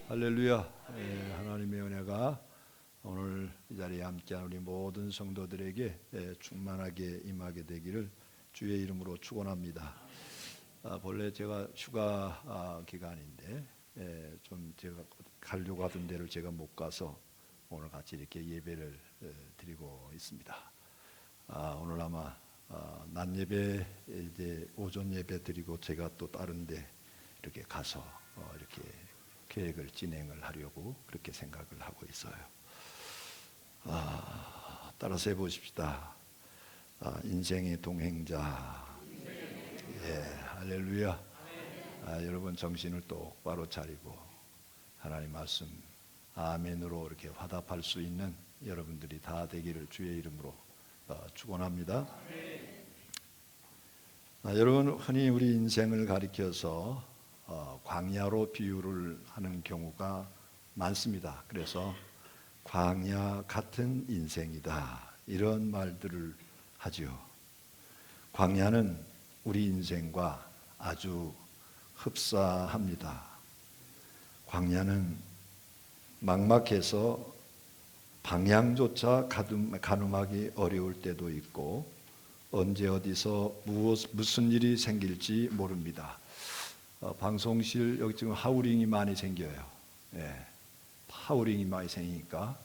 할렐루야. 하나님의 은혜가 오늘 이 자리에 함께한 우리 모든 성도들에게 충만하게 임하게 되기를 주의 이름으로 축원합니다. 본래 제가 휴가 기간인데 좀 제가 가려고 하던 데를 제가 못 가서 오늘 같이 이렇게 예배를 드리고 있습니다. 오늘 아마 낮 예배 이제 오전 예배 드리고 제가 또 다른데 이렇게 가서 이렇게 계획을 진행을 하려고 그렇게 생각을 하고 있어요. 따라서 해보십시다. 인생의 동행자. 할렐루야. 여러분 정신을 똑바로 차리고 하나님 말씀 아멘으로 이렇게 화답할 수 있는 여러분들이 다 되기를 주의 이름으로 축원합니다. 여러분 흔히 우리 인생을 가리켜서 광야로 비유를 하는 경우가 많습니다. 그래서 광야 같은 인생이다 이런 말들을 하죠. 광야는 우리 인생과 아주 흡사합니다. 광야는 막막해서 방향조차 가늠하기 어려울 때도 있고 언제 어디서 무슨 일이 생길지 모릅니다. 방송실 여기 지금 하우링이 많이 생겨요. 하우링이 많이 생기니까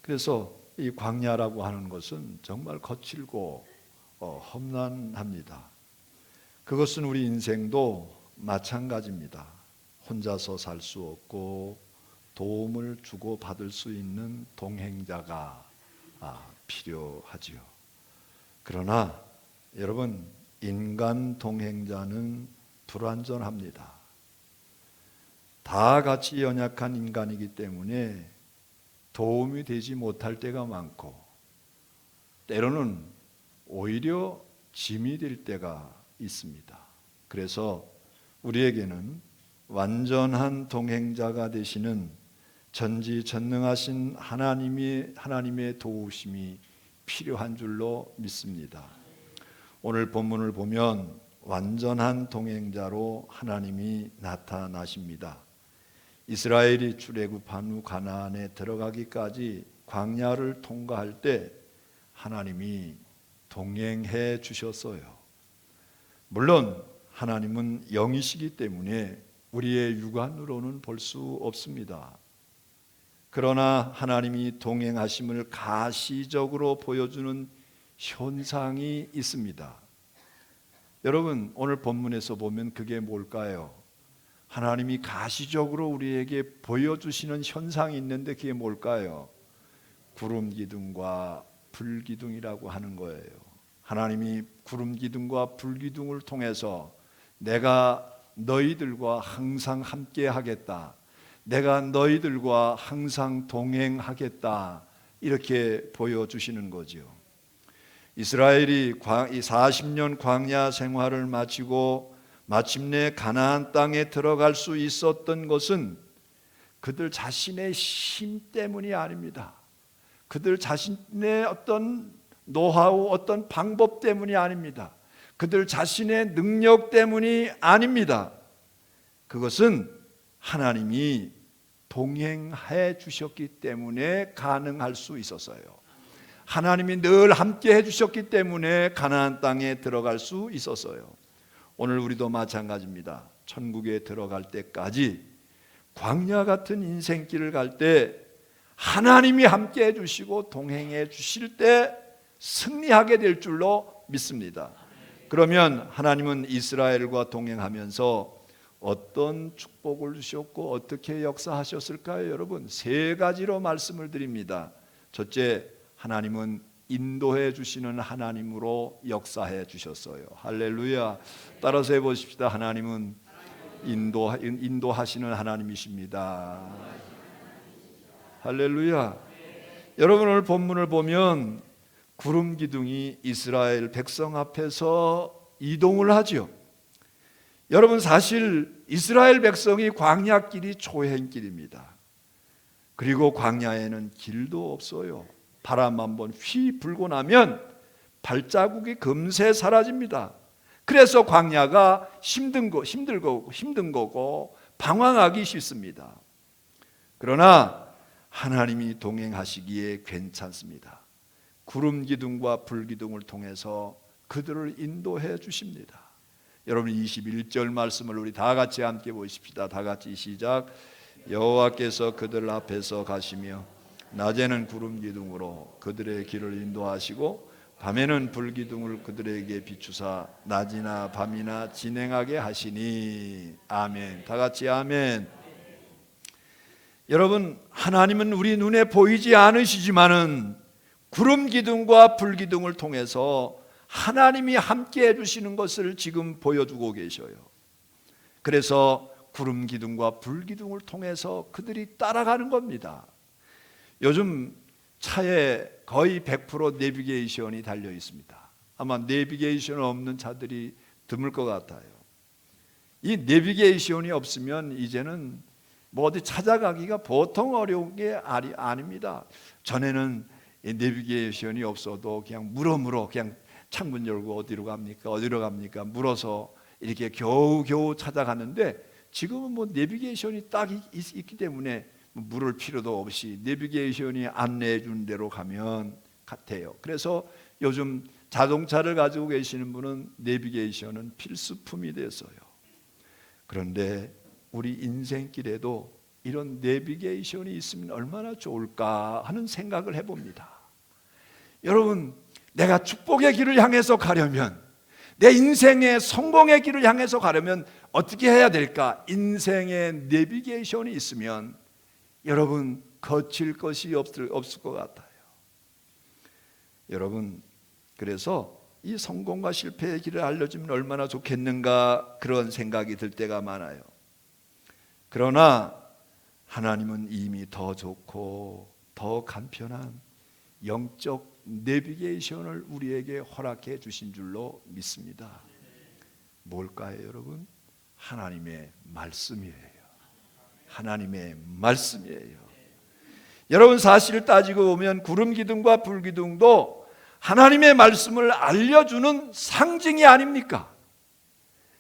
그래서 이 광야라고 하는 것은 정말 거칠고 험난합니다. 그것은 우리 인생도 마찬가지입니다. 혼자서 살 수 없고 도움을 주고 받을 수 있는 동행자가 필요하지요. 그러나 여러분 인간 동행자는 불완전합니다. 다 같이 연약한 인간이기 때문에 도움이 되지 못할 때가 많고 때로는 오히려 짐이 될 때가 있습니다. 그래서 우리에게는 완전한 동행자가 되시는 전지전능하신 하나님의 도우심이 필요한 줄로 믿습니다. 오늘 본문을 보면 완전한 동행자로 하나님이 나타나십니다. 이스라엘이 출애굽한 후 가나안에 들어가기까지 광야를 통과할 때 하나님이 동행해 주셨어요. 물론 하나님은 영이시기 때문에 우리의 육안으로는 볼 수 없습니다. 그러나 하나님이 동행하심을 가시적으로 보여주는 현상이 있습니다. 여러분 오늘 본문에서 보면 그게 뭘까요? 하나님이 가시적으로 우리에게 보여주시는 현상이 있는데 그게 뭘까요? 구름 기둥과 불 기둥이라고 하는 거예요. 하나님이 구름 기둥과 불 기둥을 통해서 내가 너희들과 항상 함께 하겠다. 내가 너희들과 항상 동행하겠다. 이렇게 보여주시는 거죠. 이스라엘이 40년 광야 생활을 마치고 마침내 가나안 땅에 들어갈 수 있었던 것은 그들 자신의 힘 때문이 아닙니다. 그들 자신의 어떤 노하우, 어떤 방법 때문이 아닙니다. 그들 자신의 능력 때문이 아닙니다. 그것은 하나님이 동행해 주셨기 때문에 가능할 수 있었어요. 하나님이 늘 함께 해주셨기 때문에 가나안 땅에 들어갈 수 있었어요. 오늘 우리도 마찬가지입니다. 천국에 들어갈 때까지 광야 같은 인생길을 갈 때 하나님이 함께 해주시고 동행해 주실 때 승리하게 될 줄로 믿습니다. 그러면 하나님은 이스라엘과 동행하면서 어떤 축복을 주셨고 어떻게 역사하셨을까요? 여러분 세 가지로 말씀을 드립니다. 첫째, 하나님은 인도해 주시는 하나님으로 역사해 주셨어요. 할렐루야. 따라서 해보십시다. 하나님은 인도하시는 하나님이십니다. 할렐루야. 여러분 오늘 본문을 보면 구름 기둥이 이스라엘 백성 앞에서 이동을 하죠. 여러분 사실 이스라엘 백성이 광야길이 초행길입니다. 그리고 광야에는 길도 없어요. 바람 한번 휘 불고 나면 발자국이 금세 사라집니다. 그래서 광야가 힘든 거고 방황하기 쉽습니다. 그러나 하나님이 동행하시기에 괜찮습니다. 구름 기둥과 불 기둥을 통해서 그들을 인도해 주십니다. 여러분 21절 말씀을 우리 다 같이 함께 보십시다. 다 같이 시작. 여호와께서 그들 앞에서 가시며 낮에는 구름 기둥으로 그들의 길을 인도하시고 밤에는 불 기둥을 그들에게 비추사 낮이나 밤이나 진행하게 하시니. 아멘. 다 같이 아멘. 여러분, 하나님은 우리 눈에 보이지 않으시지만은 구름 기둥과 불 기둥을 통해서 하나님이 함께 해주시는 것을 지금 보여주고 계셔요. 그래서 구름 기둥과 불 기둥을 통해서 그들이 따라가는 겁니다. 요즘 차에 거의 100% 내비게이션이 달려 있습니다. 아마 내비게이션 없는 차들이 드물 것 같아요. 이 내비게이션이 없으면 이제는 뭐 어디 찾아가기가 보통 어려운 게 아닙니다. 전에는 내비게이션이 없어도 그냥 물어 그냥 창문 열고 어디로 갑니까 물어서 이렇게 겨우 찾아가는데, 지금은 뭐 내비게이션이 딱 있기 때문에 물을 필요도 없이 내비게이션이 안내해 준 대로 가면 같아요. 그래서 요즘 자동차를 가지고 계시는 분은 내비게이션은 필수품이 됐어요. 그런데 우리 인생길에도 이런 내비게이션이 있으면 얼마나 좋을까 하는 생각을 해봅니다. 여러분, 내가 축복의 길을 향해서 가려면, 내 인생의 성공의 길을 향해서 가려면 어떻게 해야 될까? 인생의 내비게이션이 있으면 여러분 거칠 것이 없을 것 같아요. 여러분, 그래서 이 성공과 실패의 길을 알려주면 얼마나 좋겠는가, 그런 생각이 들 때가 많아요. 그러나 하나님은 이미 더 좋고 더 간편한 영적 내비게이션을 우리에게 허락해 주신 줄로 믿습니다. 뭘까요, 여러분? 하나님의 말씀이에요. 하나님의 말씀이에요. 여러분, 사실을 따지고 보면 구름 기둥과 불 기둥도 하나님의 말씀을 알려주는 상징이 아닙니까?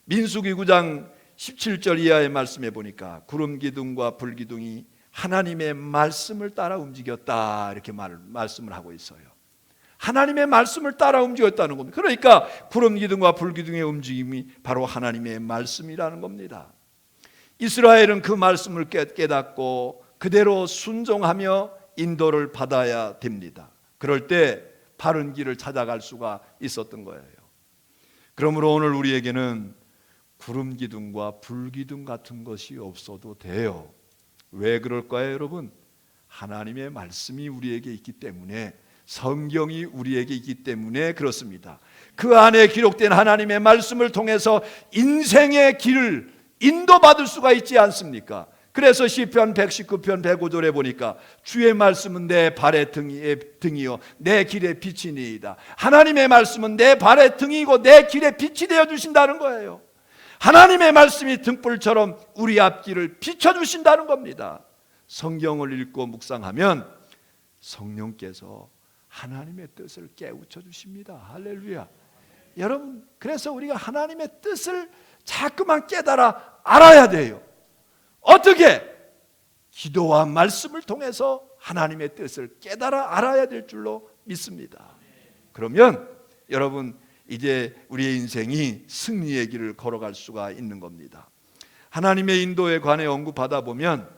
민수기 9장 17절 이하의 말씀에 보니까 구름 기둥과 불 기둥이 하나님의 말씀을 따라 움직였다, 이렇게 말씀을 하고 있어요. 하나님의 말씀을 따라 움직였다는 겁니다. 그러니까 구름 기둥과 불 기둥의 움직임이 바로 하나님의 말씀이라는 겁니다. 이스라엘은 그 말씀을 깨닫고 그대로 순종하며 인도를 받아야 됩니다. 그럴 때 바른 길을 찾아갈 수가 있었던 거예요. 그러므로 오늘 우리에게는 구름 기둥과 불 기둥 같은 것이 없어도 돼요. 왜 그럴까요, 여러분? 하나님의 말씀이 우리에게 있기 때문에, 성경이 우리에게 있기 때문에 그렇습니다. 그 안에 기록된 하나님의 말씀을 통해서 인생의 길을 인도받을 수가 있지 않습니까? 그래서 시편 119편 105절에 보니까 주의 말씀은 내 발의 등이요 내 길의 빛이니이다. 하나님의 말씀은 내 발의 등이고 내 길의 빛이 되어 주신다는 거예요. 하나님의 말씀이 등불처럼 우리 앞길을 비춰주신다는 겁니다. 성경을 읽고 묵상하면 성령께서 하나님의 뜻을 깨우쳐 주십니다. 할렐루야. 여러분, 그래서 우리가 하나님의 뜻을 자꾸만 깨달아 알아야 돼요. 어떻게? 기도와 말씀을 통해서 하나님의 뜻을 깨달아 알아야 될 줄로 믿습니다. 그러면 여러분, 이제 우리의 인생이 승리의 길을 걸어갈 수가 있는 겁니다. 하나님의 인도에 관해 언급하다 보면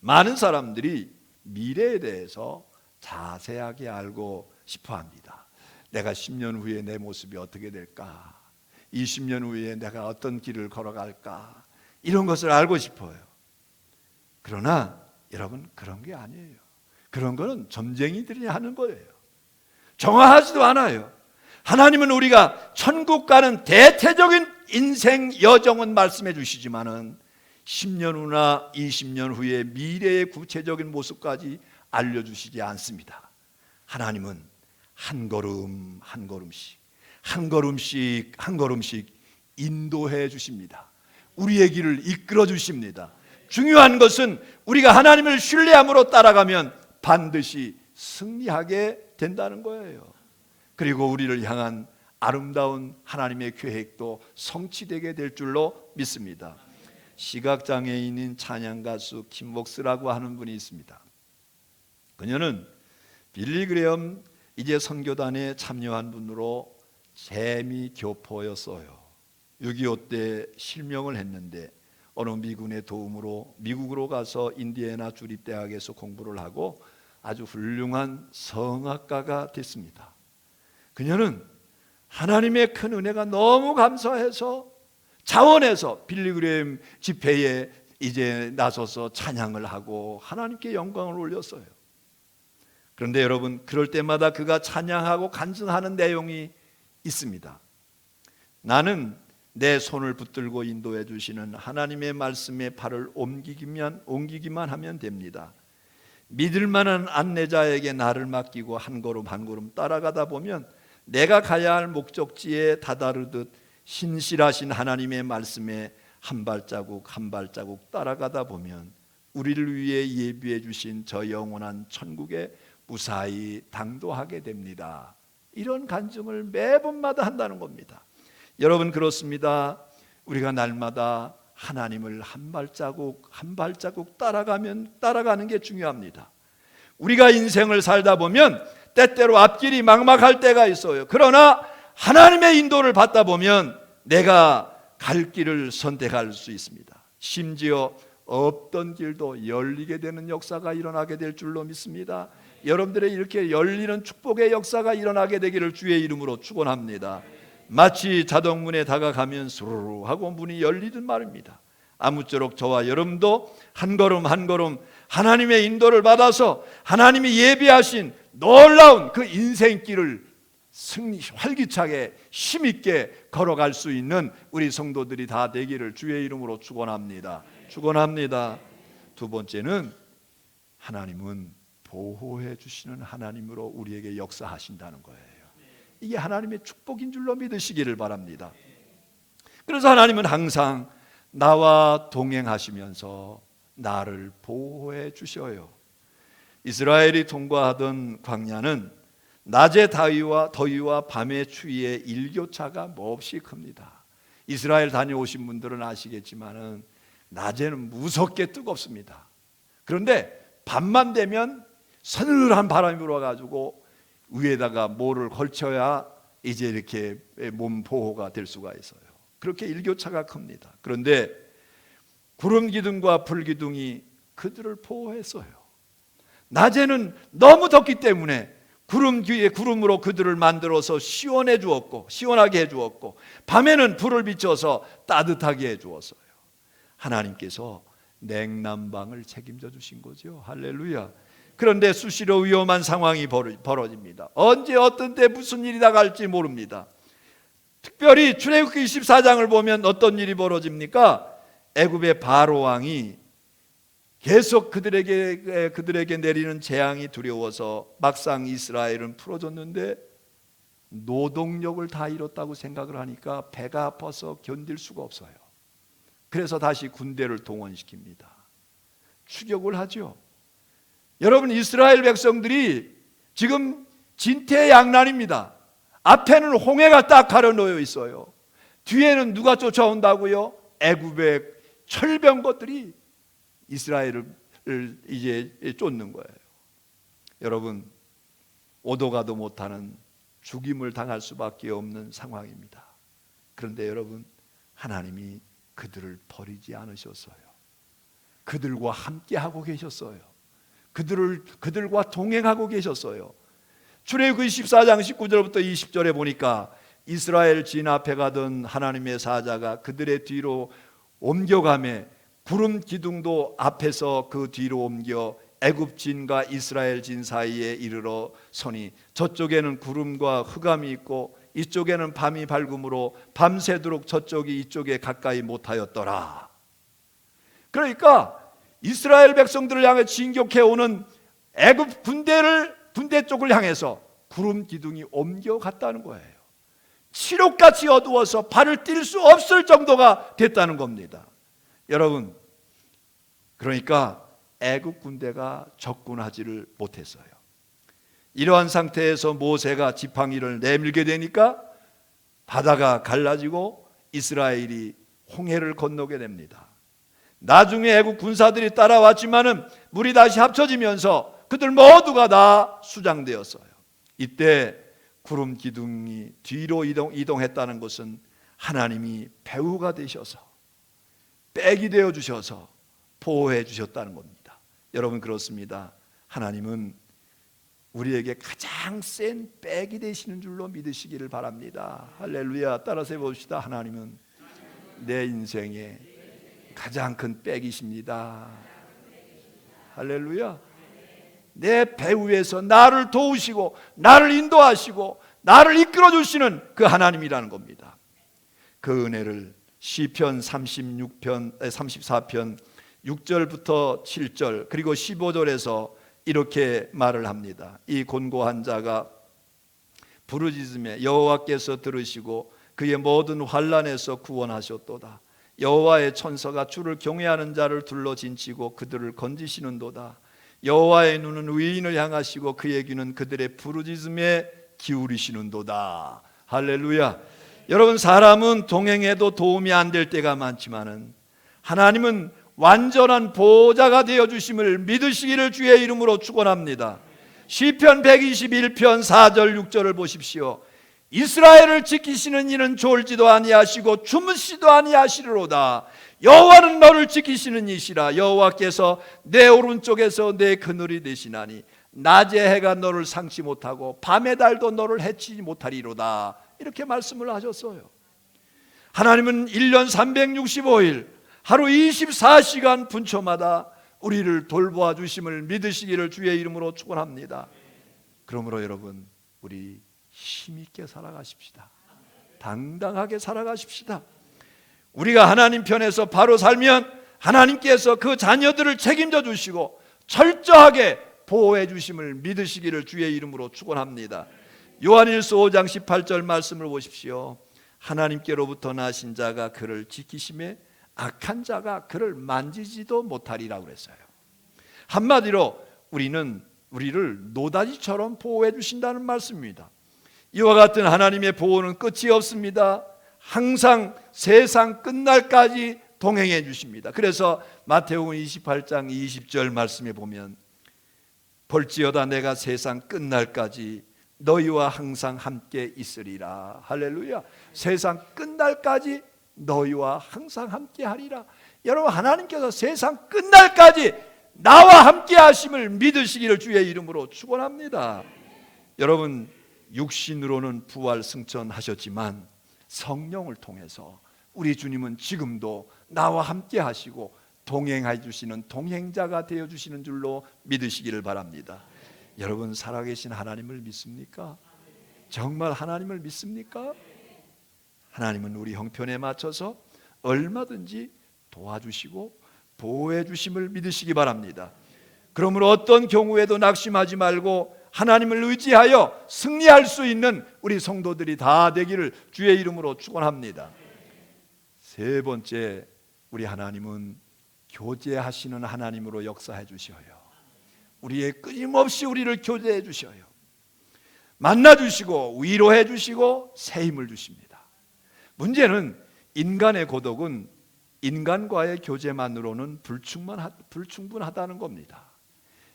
많은 사람들이 미래에 대해서 자세하게 알고 싶어 합니다. 내가 10년 후에 내 모습이 어떻게 될까? 20년 후에 내가 어떤 길을 걸어갈까? 이런 것을 알고 싶어요. 그러나 여러분, 그런 게 아니에요. 그런 거는 점쟁이들이 하는 거예요. 정확하지도 않아요. 하나님은 우리가 천국 가는 대체적인 인생 여정은 말씀해 주시지만은 10년 후나 20년 후의 미래의 구체적인 모습까지 알려주시지 않습니다. 하나님은 한 걸음 한 걸음씩 한 걸음씩 한 걸음씩 인도해 주십니다. 우리의 길을 이끌어 주십니다. 중요한 것은 우리가 하나님을 신뢰함으로 따라가면 반드시 승리하게 된다는 거예요. 그리고 우리를 향한 아름다운 하나님의 계획도 성취되게 될 줄로 믿습니다. 시각장애인인 찬양가수 김목스라고 하는 분이 있습니다. 그녀는 빌리 그레엄 이제 선교단에 참여한 분으로 재미교포였어요. 6.25 때 실명을 했는데 어느 미군의 도움으로 미국으로 가서 인디애나 주립대학에서 공부를 하고 아주 훌륭한 성악가가 됐습니다. 그녀는 하나님의 큰 은혜가 너무 감사해서 자원해서 빌리 그레엄 집회에 이제 나서서 찬양을 하고 하나님께 영광을 올렸어요. 그런데 여러분, 그럴 때마다 그가 찬양하고 간증하는 내용이 있습니다. 나는 내 손을 붙들고 인도해 주시는 하나님의 말씀에 발을 옮기기만 하면 됩니다. 믿을 만한 안내자에게 나를 맡기고 한 걸음 한 걸음 따라가다 보면 내가 가야 할 목적지에 다다르듯 신실하신 하나님의 말씀에 한 발자국 한 발자국 따라가다 보면 우리를 위해 예비해 주신 저 영원한 천국에 무사히 당도하게 됩니다. 이런 간증을 매번마다 한다는 겁니다. 여러분, 그렇습니다. 우리가 날마다 하나님을 한 발자국 한 발자국 따라가는 게 중요합니다. 우리가 인생을 살다 보면 때때로 앞길이 막막할 때가 있어요. 그러나 하나님의 인도를 받다 보면 내가 갈 길을 선택할 수 있습니다. 심지어 없던 길도 열리게 되는 역사가 일어나게 될 줄로 믿습니다. 여러분들의 이렇게 열리는 축복의 역사가 일어나게 되기를 주의 이름으로 축원합니다. 마치 자동문에 다가가면 수르르 하고 문이 열리듯 말입니다. 아무쪼록 저와 여러분도 한 걸음 한 걸음 하나님의 인도를 받아서 하나님이 예비하신 놀라운 그 인생길을 활기차게 힘있게 걸어갈 수 있는 우리 성도들이 다 되기를 주의 이름으로 축원합니다. 축원합니다. 두 번째는 하나님은 보호해 주시는 하나님으로 우리에게 역사하신다는 거예요. 이게 하나님의 축복인 줄로 믿으시기를 바랍니다. 그래서 하나님은 항상 나와 동행하시면서 나를 보호해 주셔요. 이스라엘이 통과하던 광야는 낮의 더위와 밤의 추위에 일교차가 몹시 큽니다. 이스라엘 다녀오신 분들은 아시겠지만은 낮에는 무섭게 뜨겁습니다. 그런데 밤만 되면 서늘한 바람이 불어가지고 위에다가 뭐를 걸쳐야 이제 이렇게 몸 보호가 될 수가 있어요. 그렇게 일교차가 큽니다. 그런데 구름 기둥과 불 기둥이 그들을 보호했어요. 낮에는 너무 덥기 때문에 구름 뒤에 구름으로 그들을 만들어서 시원하게 해 주었고, 밤에는 불을 비춰서 따뜻하게 해 주었어요. 하나님께서 냉난방을 책임져 주신 거죠. 할렐루야. 그런데 수시로 위험한 상황이 벌어집니다. 언제 어떤 때 무슨 일이 나갈지 모릅니다. 특별히 출애굽기 24장을 보면 어떤 일이 벌어집니까? 애굽의 바로 왕이 계속 그들에게 내리는 재앙이 두려워서 막상 이스라엘은 풀어줬는데 노동력을 다 잃었다고 생각을 하니까 배가 아파서 견딜 수가 없어요. 그래서 다시 군대를 동원시킵니다. 추격을 하죠. 여러분, 이스라엘 백성들이 지금 진퇴양난입니다. 앞에는 홍해가 딱 가려놓여 있어요. 뒤에는 누가 쫓아온다고요? 애굽의 철병거들이 이스라엘을 이제 쫓는 거예요. 여러분, 오도 가도 못하는 죽임을 당할 수밖에 없는 상황입니다. 그런데 여러분, 하나님이 그들을 버리지 않으셨어요. 그들과 함께 하고 계셨어요. 그들과 동행하고 계셨어요. 출애굽기 14장 19절부터 20절에 보니까 이스라엘 진 앞에 가던 하나님의 사자가 그들의 뒤로 옮겨가매 구름 기둥도 앞에서 그 뒤로 옮겨 애굽 진과 이스라엘 진 사이에 이르러 서니 저쪽에는 구름과 흑암이 있고 이쪽에는 밤이 밝음으로 밤새도록 저쪽이 이쪽에 가까이 못하였더라. 그러니까 이스라엘 백성들을 향해 진격해오는 애굽 군대 쪽을 향해서 구름 기둥이 옮겨갔다는 거예요. 칠흑같이 어두워서 발을 띨 수 없을 정도가 됐다는 겁니다. 여러분, 그러니까 애굽 군대가 접근하지를 못했어요. 이러한 상태에서 모세가 지팡이를 내밀게 되니까 바다가 갈라지고 이스라엘이 홍해를 건너게 됩니다. 나중에 애국 군사들이 따라왔지만은 물이 다시 합쳐지면서 그들 모두가 다 수장되었어요. 이때 구름 기둥이 뒤로 이동했다는 것은 하나님이 배후가 되셔서 백이 되어 주셔서 보호해 주셨다는 겁니다. 여러분, 그렇습니다. 하나님은 우리에게 가장 센 백이 되시는 줄로 믿으시기를 바랍니다. 할렐루야. 따라서 해봅시다. 하나님은 내 인생에 가장 큰 백이십니다. 할렐루야. 내 배후에서 나를 도우시고 나를 인도하시고 나를 이끌어 주시는 그 하나님이라는 겁니다. 그 은혜를 시편 34편 6절부터 7절 그리고 15절에서 이렇게 말을 합니다. 이 곤고한 자가 부르짖음에 여호와께서 들으시고 그의 모든 환난에서 구원하셨도다. 여호와의 천사가 주를 경외하는 자를 둘러 진치고 그들을 건지시는도다. 여호와의 눈은 의인을 향하시고 그의 귀는 그들의 부르짖음에 기울이시는도다. 할렐루야. 여러분, 사람은 동행해도 도움이 안 될 때가 많지만은 하나님은 완전한 보호자가 되어 주심을 믿으시기를 주의 이름으로 축원합니다. 시편 121편 4절 6절을 보십시오. 이스라엘을 지키시는 이는 졸지도 아니하시고 주무시도 아니하시리로다. 여호와는 너를 지키시는 이시라. 여호와께서 내 오른쪽에서 내 그늘이 되시나니 낮에 해가 너를 상치 못하고 밤의 달도 너를 해치지 못하리로다. 이렇게 말씀을 하셨어요. 하나님은 1년 365일 하루 24시간 분초마다 우리를 돌보아 주심을 믿으시기를 주의 이름으로 축원합니다. 그러므로 여러분, 우리 힘있게 살아가십시다. 당당하게 살아가십시다. 우리가 하나님 편에서 바로 살면 하나님께서 그 자녀들을 책임져 주시고 철저하게 보호해 주심을 믿으시기를 주의 이름으로 축원합니다. 요한일서 5장 18절 말씀을 보십시오. 하나님께로부터 나신 자가 그를 지키심에 악한 자가 그를 만지지도 못하리라고 그랬어요. 한마디로 우리를 노다지처럼 보호해 주신다는 말씀입니다. 이와 같은 하나님의 보호는 끝이 없습니다. 항상 세상 끝날까지 동행해 주십니다. 그래서 마태복음 28장 20절 말씀에 보면 볼지어다 내가 세상 끝날까지 너희와 항상 함께 있으리라. 할렐루야. 세상 끝날까지 너희와 항상 함께 하리라. 여러분, 하나님께서 세상 끝날까지 나와 함께 하심을 믿으시기를 주의 이름으로 축원합니다. 여러분, 육신으로는 부활 승천하셨지만 성령을 통해서 우리 주님은 지금도 나와 함께 하시고 동행해 주시는 동행자가 되어 주시는 줄로 믿으시기를 바랍니다. 여러분, 살아계신 하나님을 믿습니까? 정말 하나님을 믿습니까? 하나님은 우리 형편에 맞춰서 얼마든지 도와주시고 보호해 주심을 믿으시기 바랍니다. 그러므로 어떤 경우에도 낙심하지 말고 하나님을 의지하여 승리할 수 있는 우리 성도들이 다 되기를 주의 이름으로 축원합니다. 세 번째, 우리 하나님은 교제하시는 하나님으로 역사해 주셔요. 우리의 끊임없이 우리를 교제해 주셔요. 만나 주시고 위로해 주시고 새 힘을 주십니다. 문제는 인간의 고독은 인간과의 교제만으로는 불충분하다는 겁니다.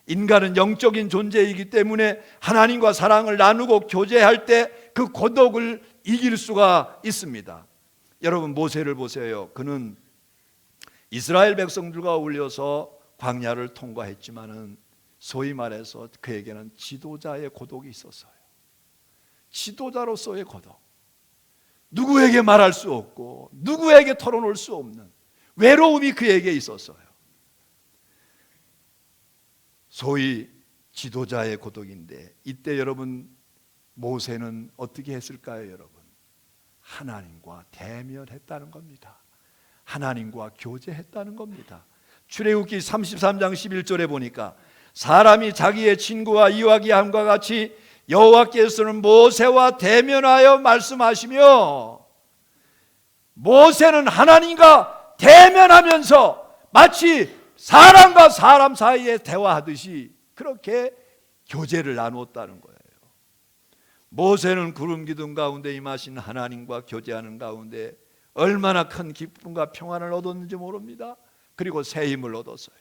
인간은 영적인 존재이기 때문에 하나님과 사랑을 나누고 교제할 때 그 고독을 이길 수가 있습니다. 여러분, 모세를 보세요. 그는 이스라엘 백성들과 어울려서 광야를 통과했지만은 소위 말해서 그에게는 지도자의 고독이 있었어요. 지도자로서의 고독. 누구에게 말할 수 없고 누구에게 털어놓을 수 없는 외로움이 그에게 있었어요. 소위 지도자의 고독인데, 이때 여러분, 모세는 어떻게 했을까요? 여러분, 하나님과 대면했다는 겁니다. 하나님과 교제했다는 겁니다. 출애굽기 33장 11절에 보니까 사람이 자기의 친구와 이야기함과 같이 여호와께서는 모세와 대면하여 말씀하시며, 모세는 하나님과 대면하면서 마치 사람과 사람 사이에 대화하듯이 그렇게 교제를 나누었다는 거예요. 모세는 구름 기둥 가운데 임하신 하나님과 교제하는 가운데 얼마나 큰 기쁨과 평안을 얻었는지 모릅니다. 그리고 새 힘을 얻었어요.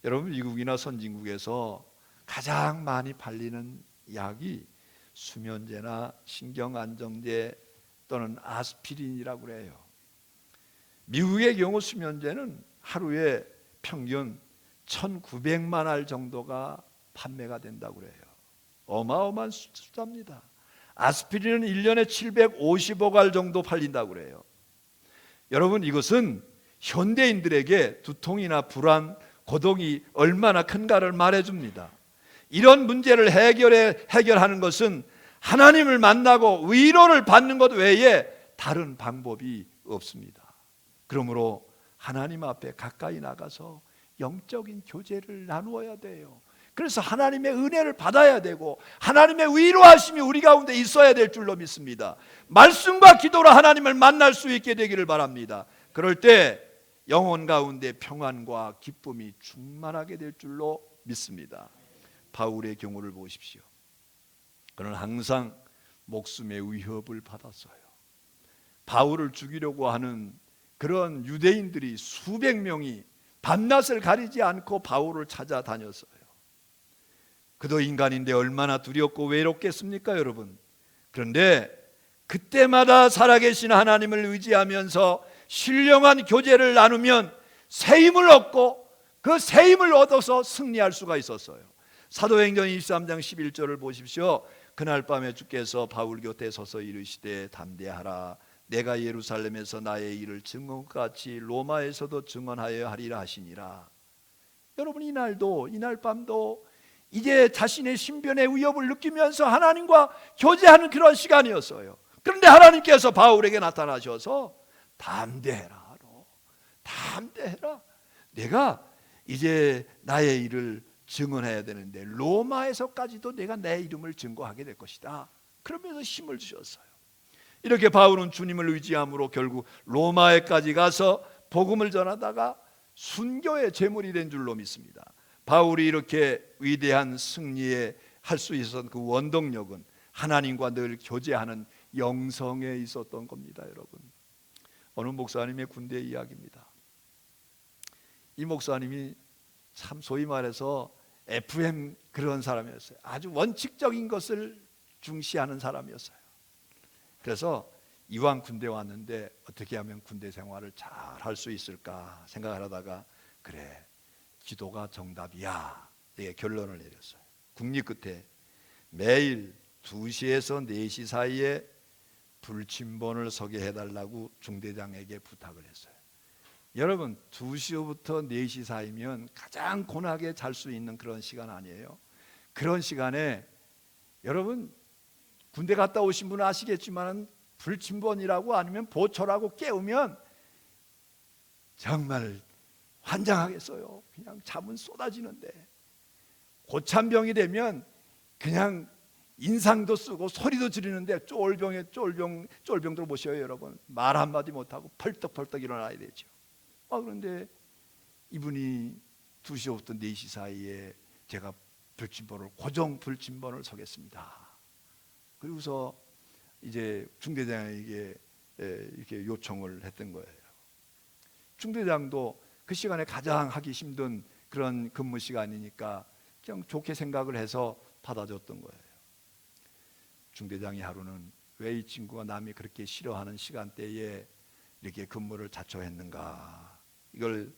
여러분, 미국이나 선진국에서 가장 많이 팔리는 약이 수면제나 신경안정제 또는 아스피린이라고 그래요. 미국의 경우 수면제는 하루에 평균 1900만 알 정도가 판매가 된다고 그래요. 어마어마한 숫자입니다. 아스피린은 1년에 750억 알 정도 팔린다고 그래요. 여러분, 이것은 현대인들에게 두통이나 불안, 고독이 얼마나 큰가를 말해줍니다. 이런 문제를 해결하는 것은 하나님을 만나고 위로를 받는 것 외에 다른 방법이 없습니다. 그러므로 하나님 앞에 가까이 나가서 영적인 교제를 나누어야 돼요. 그래서 하나님의 은혜를 받아야 되고 하나님의 위로하심이 우리 가운데 있어야 될 줄로 믿습니다. 말씀과 기도로 하나님을 만날 수 있게 되기를 바랍니다. 그럴 때 영혼 가운데 평안과 기쁨이 충만하게 될 줄로 믿습니다. 바울의 경우를 보십시오. 그는 항상 목숨의 위협을 받았어요. 바울을 죽이려고 하는 그런 유대인들이 수백 명이 밤낮을 가리지 않고 바울을 찾아다녔어요. 그도 인간인데 얼마나 두렵고 외롭겠습니까, 여러분? 그런데 그때마다 살아계신 하나님을 의지하면서 신령한 교제를 나누면 새 힘을 얻고 그 새 힘을 얻어서 승리할 수가 있었어요. 사도행전 23장 11절을 보십시오. 그날 밤에 주께서 바울 곁에 서서 이르시되 담대하라. 내가 예루살렘에서 나의 일을 증언같이 로마에서도 증언하여 하리라 하시니라. 여러분, 이날 밤도 이제 자신의 신변의 위협을 느끼면서 하나님과 교제하는 그런 시간이었어요. 그런데 하나님께서 바울에게 나타나셔서 담대해라, 담대해라. 내가 이제 나의 일을 증언해야 되는데 로마에서까지도 내가 내 이름을 증거하게 될 것이다. 그러면서 힘을 주셨어요. 이렇게 바울은 주님을 의지함으로 결국 로마에까지 가서 복음을 전하다가 순교의 제물이 된 줄로 믿습니다. 바울이 이렇게 위대한 승리에 할 수 있었던 그 원동력은 하나님과 늘 교제하는 영성에 있었던 겁니다. 여러분, 어느 목사님의 군대 이야기입니다. 이 목사님이 참 소위 말해서 FM 그런 사람이었어요. 아주 원칙적인 것을 중시하는 사람이었어요. 그래서 이왕 군대 왔는데 어떻게 하면 군대 생활을 잘 할 수 있을까 생각을 하다가 그래, 기도가 정답이야, 이게 결론을 내렸어요. 국리 끝에 매일 2시에서 4시 사이에 불침번을 서게 해달라고 중대장에게 부탁을 했어요. 여러분, 2시부터 4시 사이면 가장 곤하게 잘 수 있는 그런 시간 아니에요? 그런 시간에 여러분, 군대 갔다 오신 분은 아시겠지만 불침번이라고 아니면 보초라고 깨우면 정말 환장하겠어요. 그냥 잠은 쏟아지는데 고참병이 되면 그냥 인상도 쓰고 소리도 지르는데 쫄병들 보셔요. 여러분, 말 한마디 못하고 펄떡펄떡 일어나야 되죠. 그런데 이분이 2시부터 4시 사이에 제가 고정 불침번을 서겠습니다. 그리고서 이제 중대장에게 이렇게 요청을 했던 거예요. 중대장도 그 시간에 가장 하기 힘든 그런 근무 시간이니까 그냥 좋게 생각을 해서 받아줬던 거예요. 중대장이 하루는 왜 이 친구가 남이 그렇게 싫어하는 시간대에 이렇게 근무를 자초했는가, 이걸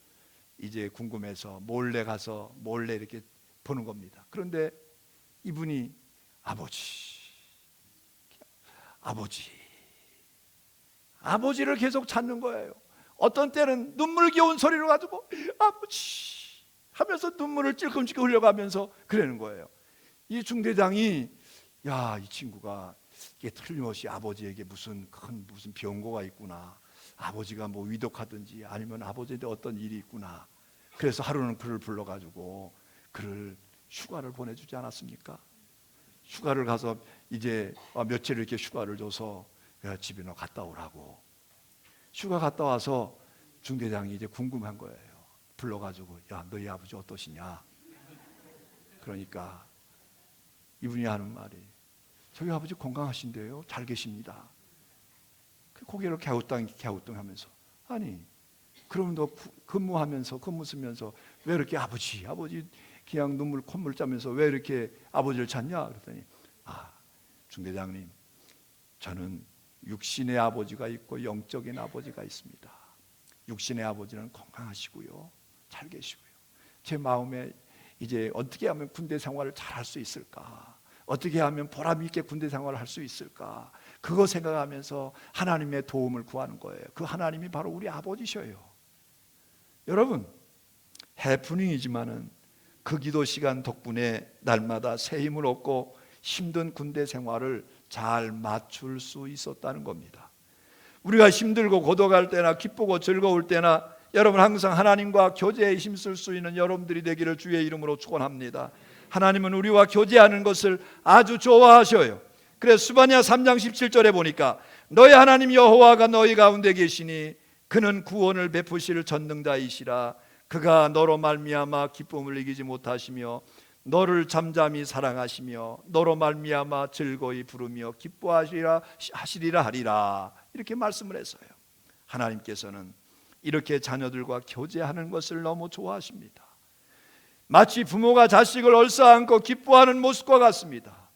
이제 궁금해서 몰래 가서 몰래 이렇게 보는 겁니다. 그런데 이분이 아버지를 계속 찾는 거예요. 어떤 때는 눈물겨운 소리로 가지고 아버지 하면서 눈물을 찔끔찔끔 흘려가면서 그러는 거예요. 이 중대장이 이 친구가 이게 틀림없이 아버지에게 무슨 병고가 있구나, 아버지가 뭐 위독하든지 아니면 아버지한테 어떤 일이 있구나. 그래서 하루는 그를 불러가지고 그를 휴가를 보내주지 않았습니까? 휴가를 가서 이제 며칠 이렇게 휴가를 줘서 집에 너 갔다 오라고. 휴가 갔다 와서 중대장이 이제 궁금한 거예요. 불러가지고 너희 아버지 어떠시냐? 그러니까 이분이 하는 말이 저희 아버지 건강하신데요, 잘 계십니다. 고개를 갸우뚱하면서 아니 그러면 너 근무하면서 근무 쓰면서 왜 이렇게 아버지 그냥 눈물 콧물 짜면서 왜 이렇게 아버지를 찾냐? 그랬더니 중대장님, 저는 육신의 아버지가 있고 영적인 아버지가 있습니다. 육신의 아버지는 건강하시고요, 잘 계시고요. 제 마음에 이제 어떻게 하면 군대 생활을 잘 할 수 있을까? 어떻게 하면 보람 있게 군대 생활을 할 수 있을까? 그거 생각하면서 하나님의 도움을 구하는 거예요. 그 하나님이 바로 우리 아버지셔요. 여러분, 해프닝이지만은 그 기도 시간 덕분에 날마다 새 힘을 얻고 힘든 군대 생활을 잘 맞출 수 있었다는 겁니다. 우리가 힘들고 고독할 때나 기쁘고 즐거울 때나 여러분 항상 하나님과 교제에 힘쓸 수 있는 여러분들이 되기를 주의 이름으로 축원합니다. 하나님은 우리와 교제하는 것을 아주 좋아하셔요. 그래서 스바냐 3장 17절에 보니까 너희 하나님 여호와가 너희 가운데 계시니 그는 구원을 베푸실 전능자이시라. 그가 너로 말미암아 기쁨을 이기지 못하시며 너를 잠잠히 사랑하시며 너로 말미암아 즐거이 부르며 기뻐하시리라 하리라. 이렇게 말씀을 했어요. 하나님께서는 이렇게 자녀들과 교제하는 것을 너무 좋아하십니다. 마치 부모가 자식을 얼싸안고 기뻐하는 모습과 같습니다.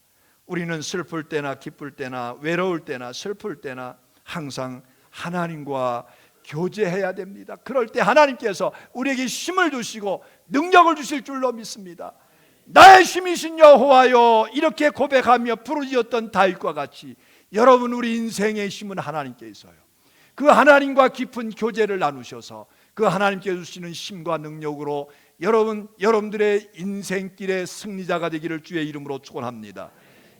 우리는 슬플 때나 기쁠 때나 외로울 때나 슬플 때나 항상 하나님과 교제해야 됩니다. 그럴 때 하나님께서 우리에게 힘을 주시고 능력을 주실 줄로 믿습니다. 나의 힘이신 여호와여, 이렇게 고백하며 부르짖었던 다윗과 같이 여러분, 우리 인생의 힘은 하나님께 있어요. 그 하나님과 깊은 교제를 나누셔서 그 하나님께 주시는 힘과 능력으로 여러분들의 인생길의 승리자가 되기를 주의 이름으로 축원합니다.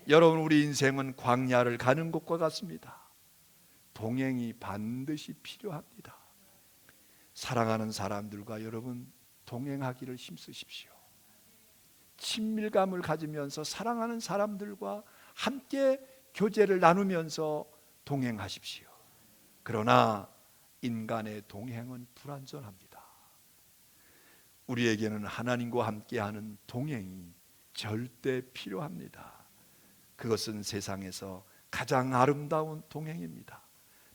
여러분, 우리 인생은 광야를 가는 것과 같습니다. 동행이 반드시 필요합니다. 사랑하는 사람들과 여러분 동행하기를 힘쓰십시오. 친밀감을 가지면서 사랑하는 사람들과 함께 교제를 나누면서 동행하십시오. 그러나 인간의 동행은 불완전합니다. 우리에게는 하나님과 함께하는 동행이 절대 필요합니다. 그것은 세상에서 가장 아름다운 동행입니다.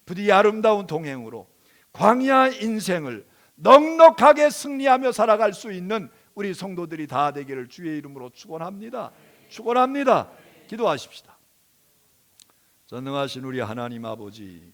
부디 아름다운 동행으로 광야 인생을 넉넉하게 승리하며 살아갈 수 있는 우리 성도들이 다 되기를 주의 이름으로 축원합니다. 축원합니다. 기도하십시다. 전능하신 우리 하나님 아버지,